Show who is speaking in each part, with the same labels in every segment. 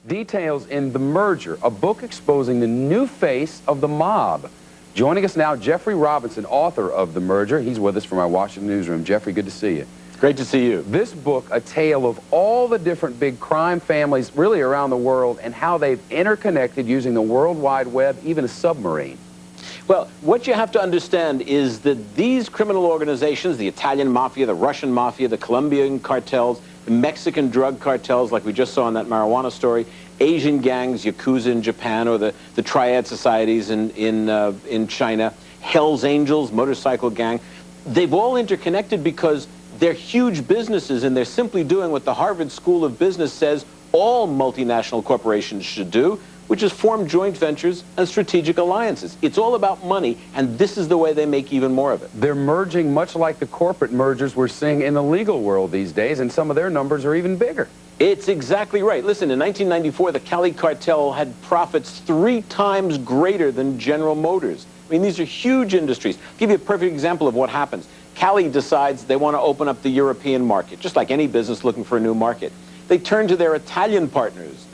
Speaker 1: Details in The Merger, a book exposing the new face of the mob. Joining us now, Jeffrey Robinson, author of The Merger. He's with us from our Washington newsroom. Jeffrey, good to see you.
Speaker 2: Great to see you.
Speaker 1: This book, a tale of all the different big crime families really around the world and how they've interconnected using the World Wide Web, even a submarine.
Speaker 2: Well, what you have to understand is that these criminal organizations, the Italian mafia, the Russian mafia, the Colombian cartels, the Mexican drug cartels, like we just saw in that marijuana story, Asian gangs, Yakuza in Japan, or the triad societies in China, Hell's Angels, motorcycle gang, they've all interconnected because they're huge businesses, and they're simply doing what the Harvard School of Business says all multinational corporations should do, which is form joint ventures and strategic alliances. It's all about money, and this is the way they make even more of it.
Speaker 1: They're merging much like the corporate mergers we're seeing in the legal world these days, and some of their numbers are even bigger.
Speaker 2: It's exactly right. Listen, in 1994, the Cali cartel had profits 3 times greater than General Motors. I mean, these are huge industries. I'll give you a perfect example of what happens. Cali decides they want to open up the European market, just like any business looking for a new market. They turn to their Italian partners,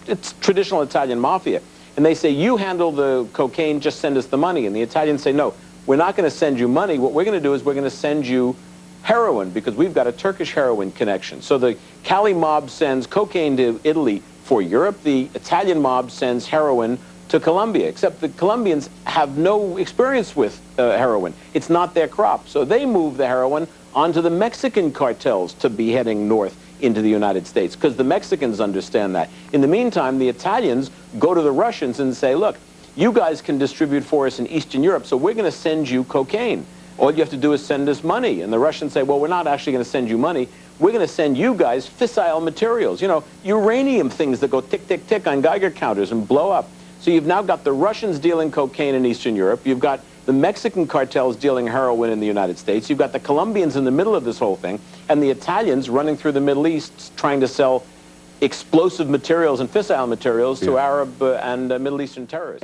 Speaker 2: it's traditional Italian mafia, and they say, you handle the cocaine, just send us the money. And the Italians say, no, we're not going to send you money. What we're going to do is we're going to send you heroin, because we've got a Turkish heroin connection. So the Cali mob sends cocaine to Italy for Europe. The Italian mob sends heroin to Colombia, except the Colombians have no experience with heroin. It's not their crop. So they move the heroin onto the Mexican cartels to be heading north into the United States, because the Mexicans understand that. In the meantime, the Italians go to the Russians and say, look, you guys can distribute for us in Eastern Europe, so we're going to send you cocaine. All you have to do is send us money. And the Russians say, well, we're not actually going to send you money. We're going to send you guys fissile materials, you know, uranium things that go tick, tick, tick on Geiger counters and blow up. So you've now got the Russians dealing cocaine in Eastern Europe. You've got the Mexican cartels dealing heroin in the United States. You've got the Colombians in the middle of this whole thing, and the Italians running through the Middle East trying to sell explosive materials and fissile materials to Arab and Middle Eastern terrorists.